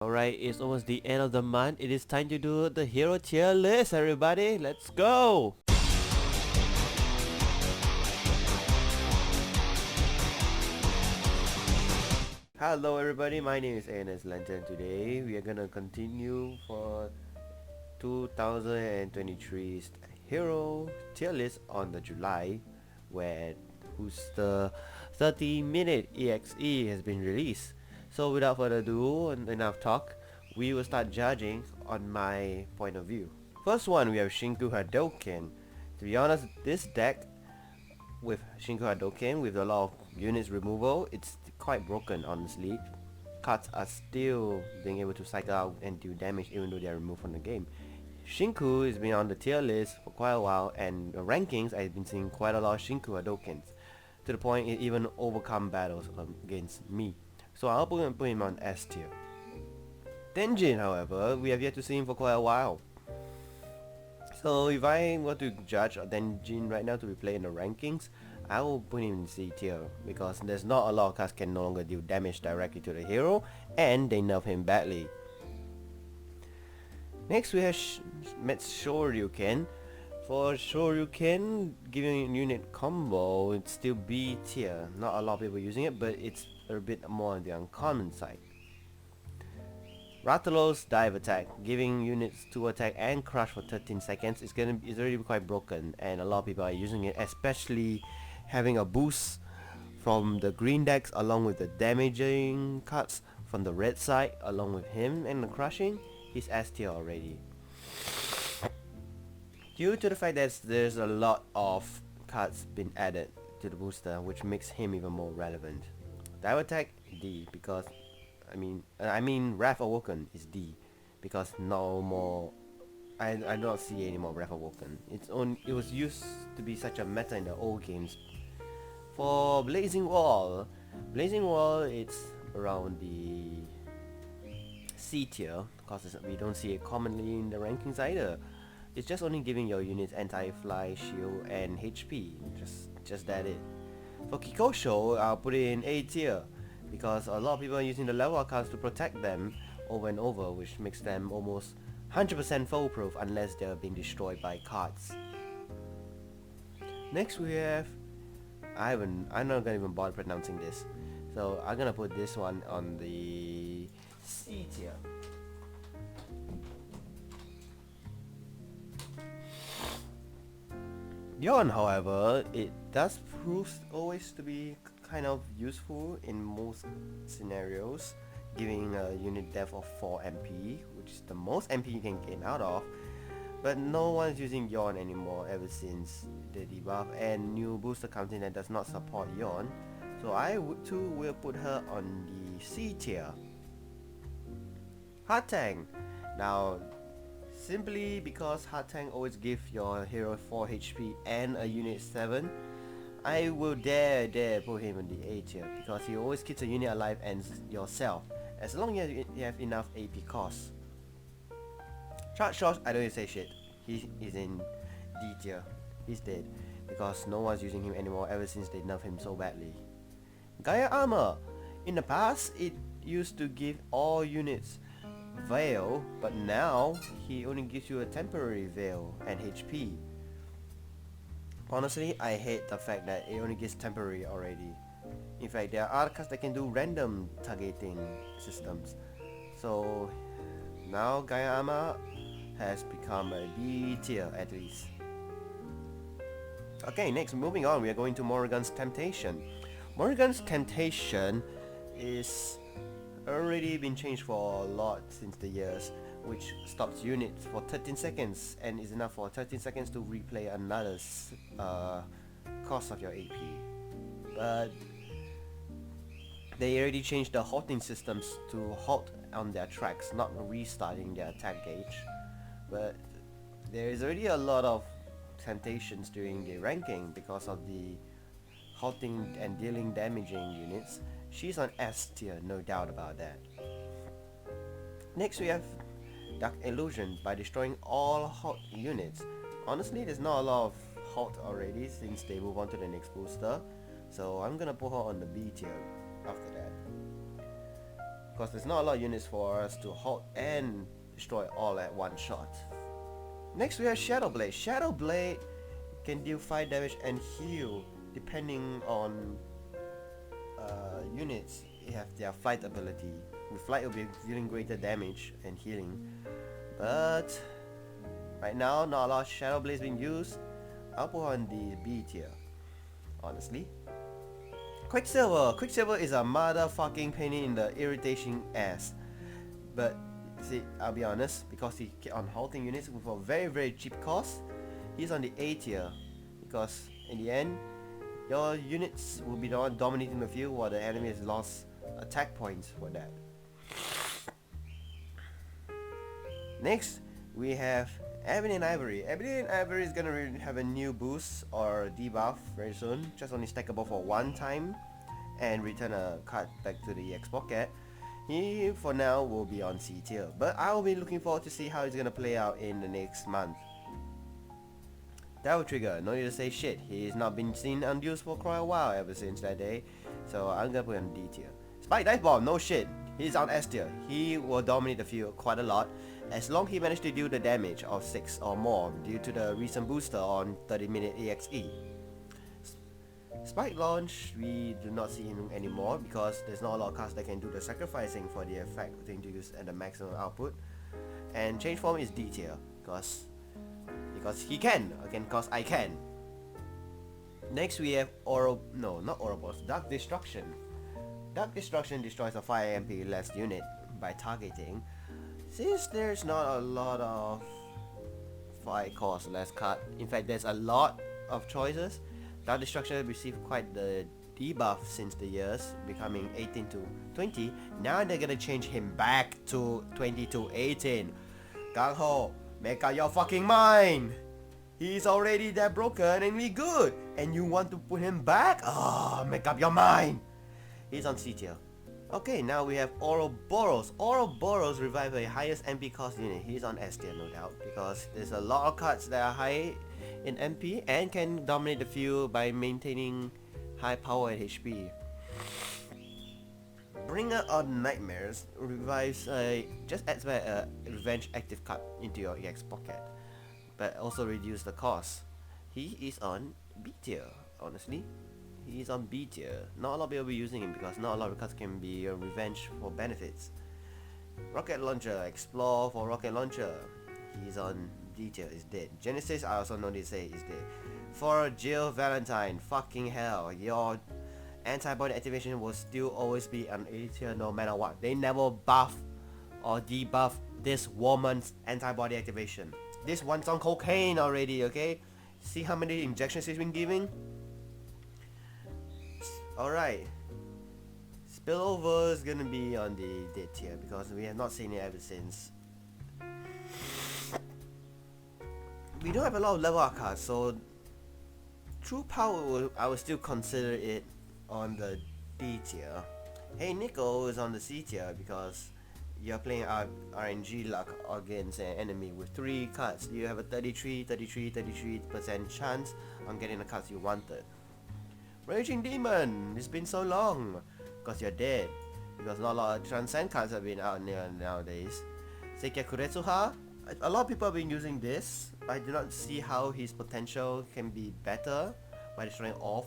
Alright, it's almost the end of the month. It is time to do the hero tier list, everybody. Let's go! Hello, everybody. My name is ANS Lantern. Today, we are gonna continue for 2023's hero tier list on the July, where who's the 30-minute EXE has been released. So without further ado and enough talk, we will start judging on my point of view. First one, we have Shinku Hadoken. To be honest, this deck with Shinku Hadoken with a lot of units removal, it's quite broken honestly. Cards are still being able to cycle out and do damage even though they are removed from the game. Shinku has been on the tier list for quite a while, and the rankings I've been seeing quite a lot of Shinku Hadokens, to the point it even overcome battles against me. So I'll put him on S tier. Tenjin, however, we have yet to see him for quite a while. So if I were to judge Tenjin right now to be played in the rankings, I will put him in C tier because there's not a lot of cards can no longer deal damage directly to the hero, and they nerf him badly. Next we have Shoryuken. For Shoryuken, giving unit combo, it's still B tier. Not a lot of people using it, but it's a bit more on the uncommon side. Rathalos dive attack, giving units 2 attack and crush for 13 seconds is already quite broken, and a lot of people are using it, especially having a boost from the green decks along with the damaging cards from the red side along with him and the crushing. He's S tier already. Due to the fact that there's a lot of cards been added to the booster, which makes him even more relevant. Dive attack D because I mean Wrath Awoken is D because no more. I don't see any more Wrath Awoken. It was used to be such a meta in the old games. For Blazing Wall, it's around the C tier because we don't see it commonly in the rankings either. It's just only giving your units anti-fly, shield, and HP. Just that it. For Kikosho, I'll put it in A tier because a lot of people are using the level up cards to protect them over and over, which makes them almost 100% foolproof unless they're being destroyed by cards. Next we have I'm not gonna even bother pronouncing this, so I'm gonna put this one on the C tier. Yon, however, it does prove always to be kind of useful in most scenarios, giving a unit depth of 4 MP, which is the most MP you can gain out of, but no one's using Yon anymore ever since the debuff and new booster counting that does not support Yon, so I too will put her on the C tier. Hard Tank. Now, simply because Hard Tank always give your hero 4 HP and a unit 7, I will dare put him in the A tier because he always keeps a unit alive and yourself, as long as you have enough AP cost. Charge Shot, I don't even say shit. He is in D tier. He's dead because no one's using him anymore ever since they nerfed him so badly. Gaia Armor. In the past, it used to give all units Veil, but now he only gives you a temporary Veil and HP. Honestly, I hate the fact that it only gives temporary already. In fact, there are cards that can do random targeting systems. So now Gaiama has become a B tier at least. Okay, next moving on, we are going to Morrigan's Temptation. Morrigan's Temptation is already been changed for a lot since the years, which stops units for 13 seconds and is enough for 13 seconds to replay another cost of your AP. But they already changed the halting systems to halt on their tracks, not restarting their attack gauge. But there is already a lot of temptations during the ranking because of the halting and dealing damaging units. She's on S tier, no doubt about that. Next we have Dark Illusion. By destroying all halt units. Honestly, there's not a lot of halt already since they move on to the next booster, so I'm gonna put her on the B tier after that. because there's not a lot of units for us to halt and destroy all at one shot. Next we have Shadow Blade. Shadow Blade can deal 5 damage and heal depending on units. They have their flight ability. With flight it will be dealing greater damage and healing. But right now not a lot of Shadow Blades being used. I'll put on the B tier, honestly. Quicksilver. Quicksilver is a motherfucking pain in the irritation ass. But see, I'll be honest, because he kept on halting units with a very cheap cost, he's on the A tier. Because in the end, your units will be the one dominating the field while the enemy has lost attack points for that. Next, we have Ebony and Ivory. Ebony and Ivory is gonna have a new boost or debuff very soon. Just only stackable for one time and return a card back to the EX pocket. He for now will be on C tier, but I will be looking forward to see how it's gonna play out in the next month. Devil Trigger, no need to say shit. He's not been seen unused for quite a while ever since that day, so I'm gonna put him on D tier. Spike Dive Bomb, no shit. He's on S tier. He will dominate the field quite a lot, as long as he managed to do the damage of 6 or more due to the recent booster on 30-minute EXE. Spike Launch, we do not see him anymore because there's not a lot of cards that can do the sacrificing for the effect to use at the maximum output. And Change Form is D tier because he can, again because I can. Next we have Dark Destruction. Dark Destruction destroys a 5 MP less unit by targeting. Since there's not a lot of 5 cost less card, in fact there's a lot of choices, Dark Destruction received quite the debuff since the years, becoming 18 to 20. Now they're gonna change him back to 20 to 18. Gang Ho, make up your fucking mind! He's already that broken and we good, and you want to put him back? Make up your mind! He's on C tier. Okay, now we have Ouroboros. Ouroboros revive a highest MP cost unit. He's on S tier, no doubt, because there's a lot of cards that are high in MP and can dominate the field by maintaining high power and HP. Bringer of Nightmares revives just adds back a revenge active card into your EX pocket, but also reduce the cost. He is on B tier, honestly. He's on B tier. Not a lot of people will be using him because not a lot of cards can be a revenge for benefits. Rocket Launcher, Explore for Rocket Launcher. He's on D tier, is dead. Genesis, I also know they say is dead. For Jill Valentine, fucking hell, your antibody activation will still always be on A tier no matter what. They never buff or debuff this woman's antibody activation. This one's on cocaine already, okay? See how many injections he's been giving? Alright. Spillover is gonna be on the dead tier because we have not seen it ever since. We don't have a lot of level up cards, so True Power I would still consider it on the D tier. Hey Nico is on the C tier because you're playing RNG luck against an enemy with 3 cards. You have a 33% chance on getting the cards you wanted. Raging Demon, it's been so long because you're dead, because not a lot of Transcend cards have been out nowadays. Seikia Kuretsuha, a lot of people have been using this. I do not see how his potential can be better by destroying all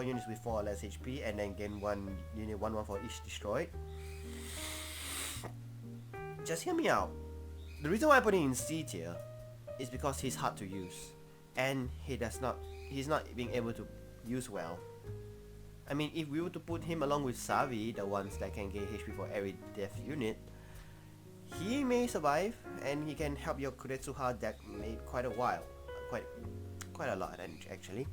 units with 4 or less HP and then gain 1 unit 1/1 for each destroyed. Just hear me out. The reason why I put him in C tier is because he's hard to use and he's not being able to use well. I mean, if we were to put him along with Savi, the ones that can gain HP for every death unit, he may survive and he can help your Kuretsuha deck made quite a while. Quite a lot actually.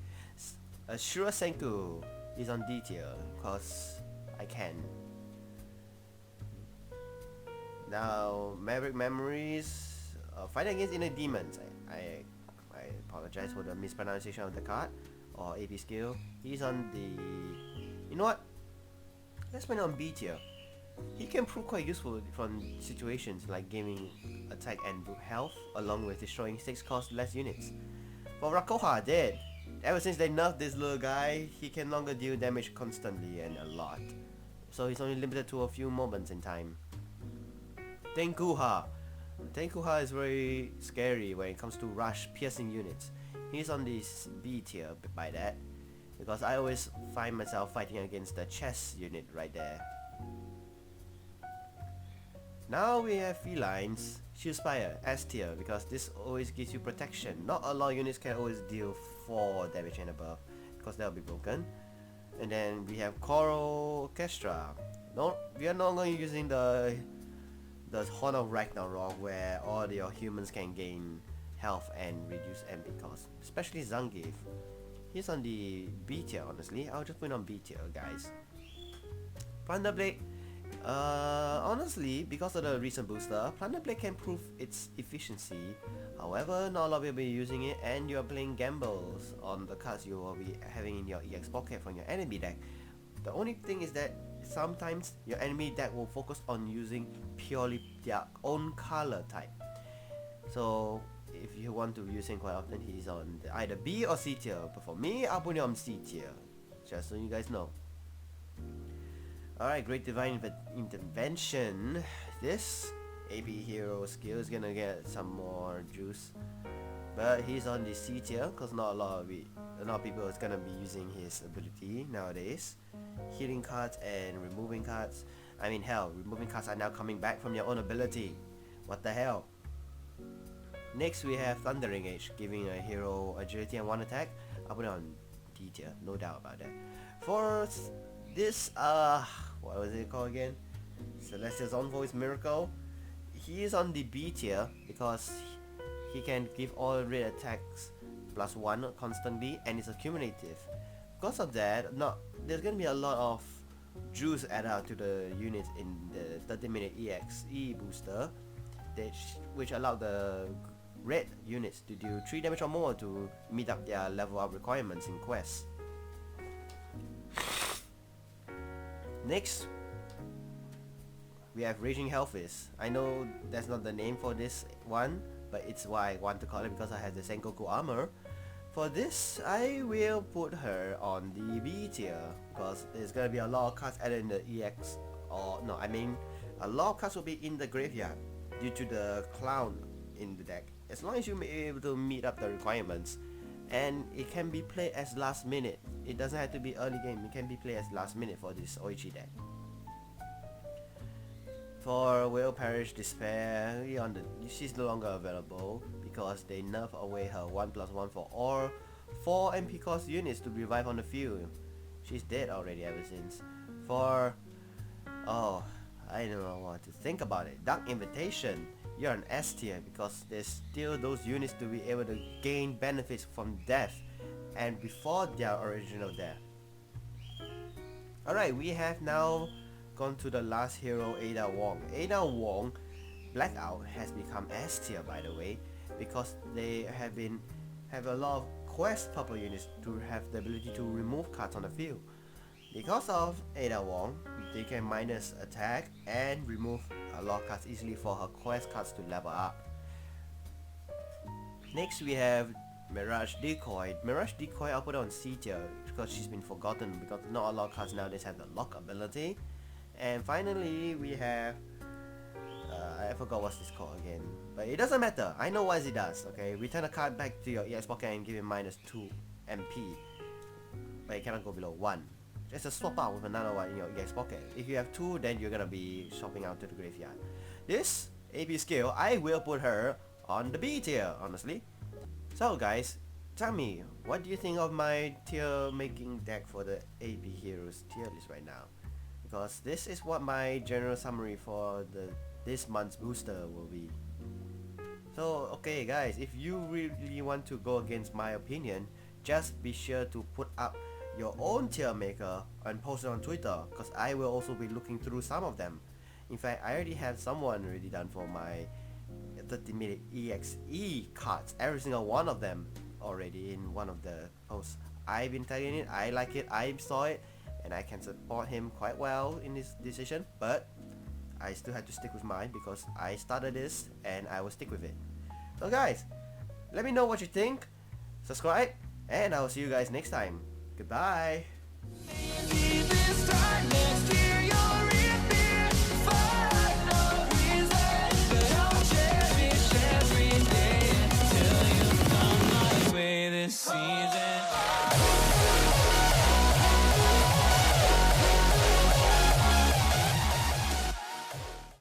Shura Senku is on D tier because I can. Now Maverick Memories, fighting against inner demons. I apologize for the mispronunciation of the card or AP skill. He's on the, you know what? Let's put him on B tier. He can prove quite useful from situations like gaining attack and health along with destroying 6 cost less units. For Rakoha, dead. Ever since they nerfed this little guy, he can no longer deal damage constantly and a lot. so he's only limited to a few moments in time. Tenkuha. Tenkuha is very scary when it comes to rush piercing units. He's on this B tier by that, because I always find myself fighting against the chess unit right there. Now we have felines, Shield Spire, S tier, because this always gives you protection. Not a lot of units can always deal 4 damage and above, because they'll be broken. And then we have Coral Orchestra. No, we are not going using the Horn of Ragnarok, where all your humans can gain health and reduce MP cost. Especially Zangief. He's on the B tier, honestly. I'll just put him on B tier, guys. Plunderblade. Honestly, because of the recent booster, Plunderblade can prove its efficiency. However, not a lot of people will be using it, and you are playing gambles on the cards you will be having in your EX pocket from your enemy deck. The only thing is that sometimes your enemy deck will focus on using purely their own color type. So if you want to use him quite often, he's on either B or C tier. But for me, I'll put him on C tier, just so you guys know. Alright, Great Divine Intervention. This AP hero skill is gonna get some more juice, but he's on the C tier because not a lot of people is gonna be using his ability nowadays. Healing cards and removing cards. I mean, hell, removing cards are now coming back from your own ability. What the hell? Next we have Thundering Age, giving a hero agility and 1 attack. I'll put it on D tier, no doubt about that. For this, what was it called again? Celestial's Own Voice Miracle. He is on the B tier because he can give all raid attacks +1 constantly, and it's accumulative. Because of that, there's gonna be a lot of juice added out to the units in the 30-minute EXE booster, which allow the red units to do 3 damage or more to meet up their level up requirements in quests. Next, we have Raging Hellfist. I know that's not the name for this one, but it's why I want to call it because I have the Sengoku armor. For this, I will put her on the B tier because there's gonna be a lot of cards added in the EX, a lot of cards will be in the graveyard due to the clown in the deck. As long as you may be able to meet up the requirements, and it can be played as last minute. It doesn't have to be early game. It can be played as last minute for this Oichi deck. For Will Perish Despair, she's no longer available because they nerf away her 1+1 for all 4 MP cost units to revive on the field. She's dead already ever since. For I don't know what to think about it. Dark Invitation, you're an S tier because there's still those units to be able to gain benefits from death and before their original death. Alright, we have now gone to the last hero, Ada Wong. Ada Wong, Blackout, has become S tier by the way, because they have a lot of quest purple units to have the ability to remove cards on the field. Because of Ada Wong, they can minus attack and remove a lot of cards easily for her quest cards to level up. Next we have Mirage Decoy. Mirage Decoy I'll put on C tier because she's been forgotten because not a lot of cards nowadays have the lock ability. And finally we have I forgot what's this called again, but it doesn't matter. I know what it does. Okay, return a card back to your EX pocket and give it -2 MP, but it cannot go below 1. Just a swap out with another one in your EX pocket. If you have 2, then you're gonna be shopping out to the graveyard. This AP skill, I will put her on the B tier, honestly. So guys, tell me, what do you think of my tier making deck for the AP heroes tier list right now? Because this is what my general summary for this month's booster will be. So okay guys, if you really want to go against my opinion, just be sure to put up your own tier maker and post it on Twitter, because I will also be looking through some of them. In fact, I already have someone already done for my 30-minute EXE cards, every single one of them already in one of the posts. I've been tagging it, I like it, I saw it, and I can support him quite well in this decision, but I still had to stick with mine because I started this and I will stick with it. So guys, let me know what you think, subscribe, and I will see you guys next time. Goodbye. seems